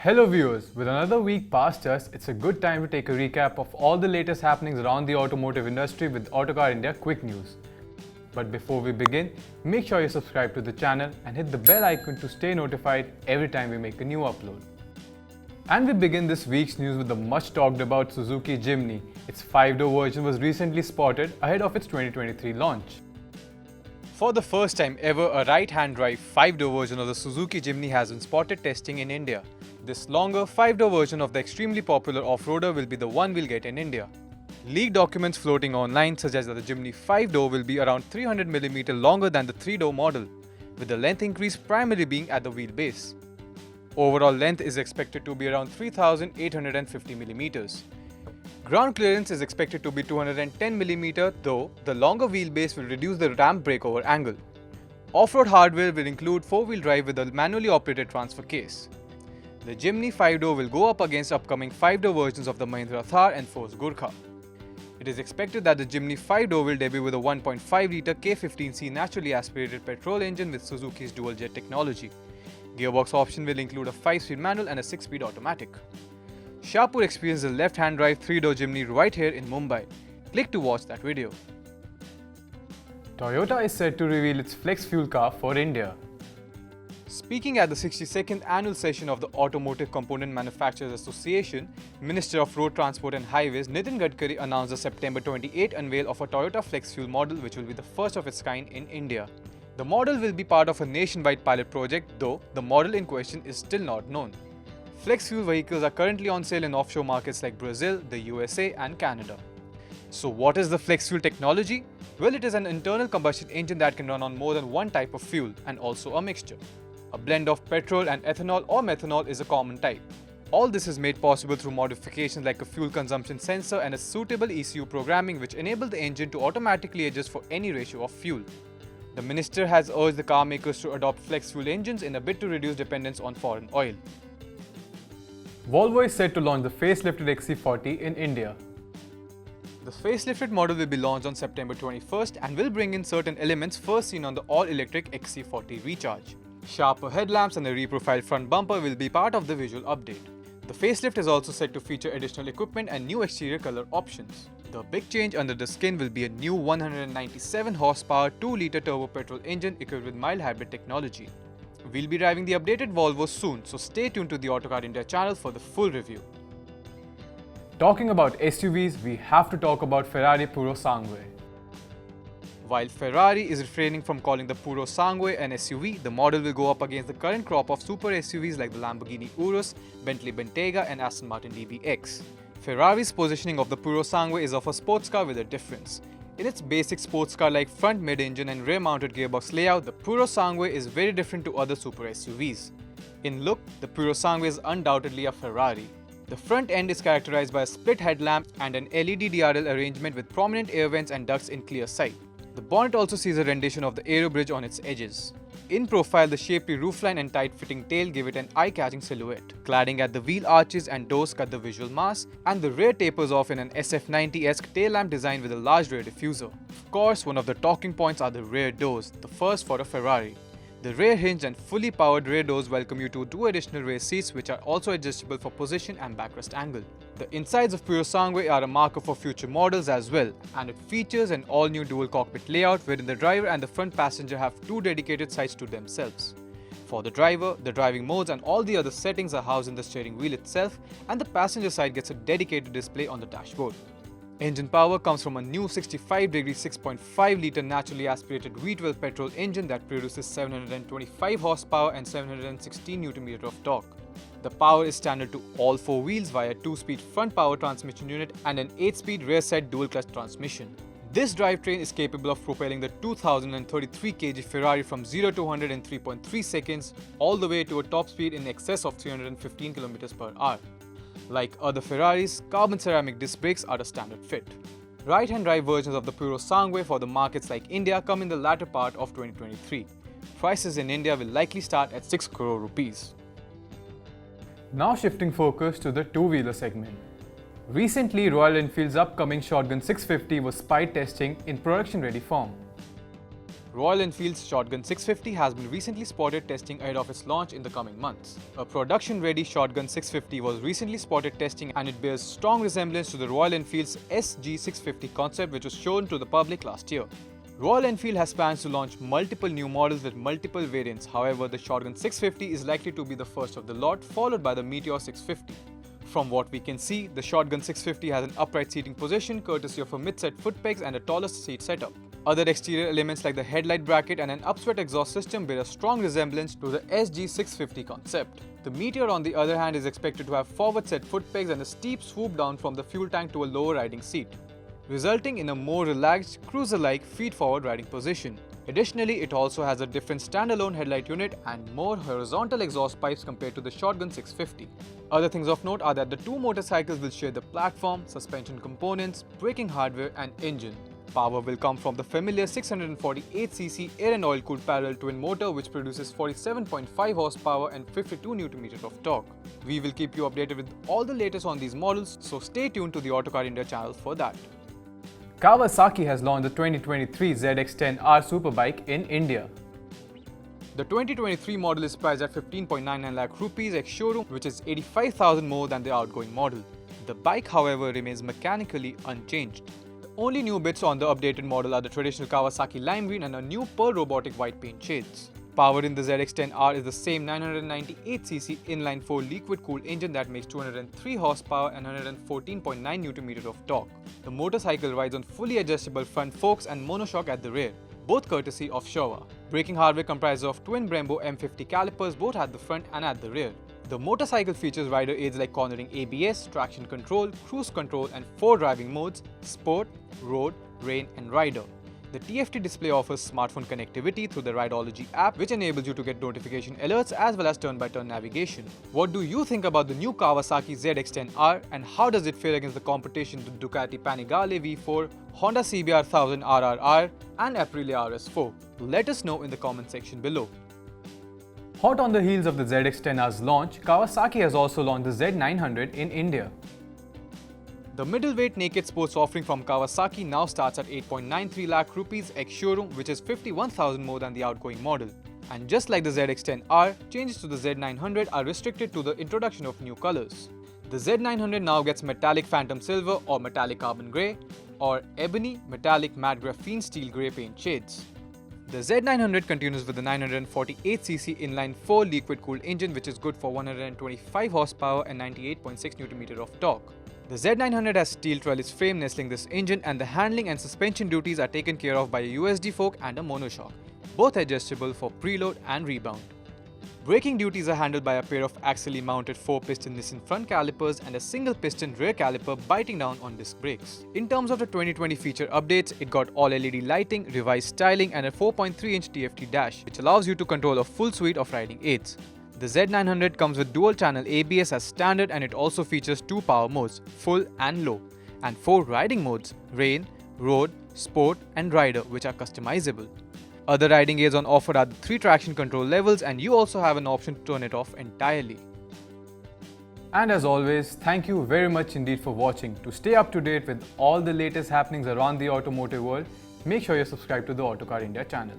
Hello viewers, with another week past us, it's a good time to take a recap of all the latest happenings around the automotive industry with Autocar India Quick News. But before we begin, make sure you subscribe to the channel and hit the bell icon to stay notified every time we make a new upload. And we begin this week's news with the much talked about Suzuki Jimny. Its 5-door version was recently spotted ahead of its 2023 launch. For the first time ever, a right-hand drive 5-door version of the Suzuki Jimny has been spotted testing in India. This longer 5-door version of the extremely popular off-roader will be the one we'll get in India. Leaked documents floating online suggest that the Jimny 5-door will be around 300mm longer than the 3-door model, with the length increase primarily being at the wheelbase. Overall length is expected to be around 3,850mm. Ground clearance is expected to be 210mm, though the longer wheelbase will reduce the ramp breakover angle. Off-road hardware will include 4-wheel drive with a manually operated transfer case. The Jimny 5-door will go up against upcoming 5-door versions of the Mahindra Thar and Force Gurkha. It is expected that the Jimny 5-door will debut with a 1.5-litre K15C naturally aspirated petrol engine with Suzuki's dual-jet technology. Gearbox option will include a 5-speed manual and a 6-speed automatic. Shahpur experienced the left-hand drive 3-door Jimny right here in Mumbai. Click to watch that video. Toyota is set to reveal its flex fuel car for India. Speaking at the 62nd annual session of the Automotive Component Manufacturers Association, Minister of Road Transport and Highways Nitin Gadkari announced the September 28 unveil of a Toyota flex fuel model which will be the first of its kind in India. The model will be part of a nationwide pilot project, though the model in question is still not known. Flex fuel vehicles are currently on sale in offshore markets like Brazil, the USA and Canada. So what is the flex fuel technology? Well, it is an internal combustion engine that can run on more than one type of fuel and also a mixture. A blend of petrol and ethanol or methanol is a common type. All this is made possible through modifications like a fuel consumption sensor and a suitable ECU programming which enable the engine to automatically adjust for any ratio of fuel. The minister has urged the car makers to adopt flex fuel engines in a bid to reduce dependence on foreign oil. Volvo is set to launch the facelifted XC40 in India. The facelifted model will be launched on September 21st and will bring in certain elements first seen on the all-electric XC40 Recharge. Sharper headlamps and a reprofiled front bumper will be part of the visual update. The facelift is also set to feature additional equipment and new exterior color options. The big change under the skin will be a new 197 horsepower 2-litre turbo petrol engine equipped with mild hybrid technology. We'll be driving the updated Volvo soon, so stay tuned to the Autocar India channel for the full review. Talking about SUVs, we have to talk about Ferrari Purosangue. While Ferrari is refraining from calling the Purosangue an SUV, the model will go up against the current crop of super SUVs like the Lamborghini Urus, Bentley Bentayga and Aston Martin DBX. Ferrari's positioning of the Purosangue is of a sports car with a difference. In its basic sports car-like front mid-engine and rear-mounted gearbox layout, the Purosangue is very different to other super SUVs. In look, the Purosangue is undoubtedly a Ferrari. The front end is characterized by a split headlamp and an LED DRL arrangement with prominent air vents and ducts in clear sight. The bonnet also sees a rendition of the aero bridge on its edges. In profile, the shapely roofline and tight-fitting tail give it an eye-catching silhouette. Cladding at the wheel arches and doors cut the visual mass, and the rear tapers off in an SF90-esque tail lamp design with a large rear diffuser. Of course, one of the talking points are the rear doors, the first for a Ferrari. The rear hinged and fully powered rear doors welcome you to 2 additional rear seats which are also adjustable for position and backrest angle. The insides of Purosangue are a marker for future models as well, and it features an all-new dual cockpit layout wherein the driver and the front passenger have 2 dedicated sides to themselves. For the driver, the driving modes and all the other settings are housed in the steering wheel itself, and the passenger side gets a dedicated display on the dashboard. Engine power comes from a new 65-degree 6.5-litre naturally aspirated V12 petrol engine that produces 725 horsepower and 716 Nm of torque. The power is standard to all 4 wheels via 2-speed front power transmission unit and an 8-speed rear-set dual-clutch transmission. This drivetrain is capable of propelling the 2033 kg Ferrari from 0 to 100 in 3.3 seconds, all the way to a top speed in excess of 315 km/h. Like other Ferraris, carbon ceramic disc brakes are a standard fit. Right-hand drive versions of the Purosangue for the markets like India come in the latter part of 2023. Prices in India will likely start at 6 crore rupees. Now shifting focus to the two-wheeler segment. Recently, Royal Enfield's upcoming Shotgun 650 was spy testing in production-ready form. Royal Enfield's Shotgun 650 has been recently spotted testing ahead of its launch in the coming months. A production-ready Shotgun 650 was recently spotted testing, and it bears strong resemblance to the Royal Enfield's SG650 concept, which was shown to the public last year. Royal Enfield has plans to launch multiple new models with multiple variants. However, the Shotgun 650 is likely to be the first of the lot, followed by the Meteor 650. From what we can see, the Shotgun 650 has an upright seating position courtesy of a mid-set foot pegs and a taller seat setup. Other exterior elements like the headlight bracket and an upswept exhaust system bear a strong resemblance to the SG650 concept. The Meteor, on the other hand, is expected to have forward-set foot pegs and a steep swoop down from the fuel tank to a lower riding seat, resulting in a more relaxed, cruiser-like feet-forward riding position. Additionally, it also has a different standalone headlight unit and more horizontal exhaust pipes compared to the Shotgun 650. Other things of note are that the two motorcycles will share the platform, suspension components, braking hardware and engine. Power will come from the familiar 648cc air and oil-cooled parallel twin motor, which produces 47.5 horsepower and 52 Nm of torque. We will keep you updated with all the latest on these models, so stay tuned to the Autocar India channel for that. Kawasaki has launched the 2023 ZX-10R Superbike in India. The 2023 model is priced at 15.99 lakh rupees ex-showroom, which is 85,000 more than the outgoing model. The bike, however, remains mechanically unchanged. The only new bits on the updated model are the traditional Kawasaki lime green and a new Pearl robotic white paint shades. Power in the ZX-10R is the same 998cc inline-4 liquid-cooled engine that makes 203 horsepower and 114.9 Nm of torque. The motorcycle rides on fully adjustable front forks and monoshock at the rear, both courtesy of Showa. Braking hardware comprises of twin Brembo M50 calipers both at the front and at the rear. The motorcycle features rider aids like cornering ABS, traction control, cruise control and 4 driving modes: Sport, Road, Rain and Rider. The TFT display offers smartphone connectivity through the Rideology app, which enables you to get notification alerts as well as turn-by-turn navigation. What do you think about the new Kawasaki ZX-10R, and how does it fare against the competition to Ducati Panigale V4, Honda CBR 1000 RRR and Aprilia RS4? Let us know in the comment section below. Hot on the heels of the ZX-10R's launch, Kawasaki has also launched the Z900 in India. The middleweight naked sports offering from Kawasaki now starts at 8.93 lakh rupees ex-showroom, which is 51,000 more than the outgoing model. And just like the ZX-10R, changes to the Z900 are restricted to the introduction of new colors. The Z900 now gets metallic phantom silver or metallic carbon grey, or ebony, metallic matte graphene steel grey paint shades. The Z900 continues with the 948cc inline-4 liquid-cooled engine, which is good for 125 horsepower and 98.6 Nm of torque. The Z900 has steel trellis frame nestling this engine, and the handling and suspension duties are taken care of by a USD fork and a monoshock, both adjustable for preload and rebound. Braking duties are handled by a pair of axially mounted 4-piston Nissin front calipers and a single-piston rear caliper biting down on disc brakes. In terms of the 2020 feature updates, it got all LED lighting, revised styling and a 4.3-inch TFT dash, which allows you to control a full suite of riding aids. The Z900 comes with dual-channel ABS as standard, and it also features 2 power modes, full and low, and 4 riding modes, Rain, Road, Sport and Rider, which are customizable. Other riding aids on offer are the 3 traction control levels, and you also have an option to turn it off entirely. And as always, thank you very much indeed for watching. To stay up to date with all the latest happenings around the automotive world, make sure you're subscribed to the Autocar India channel.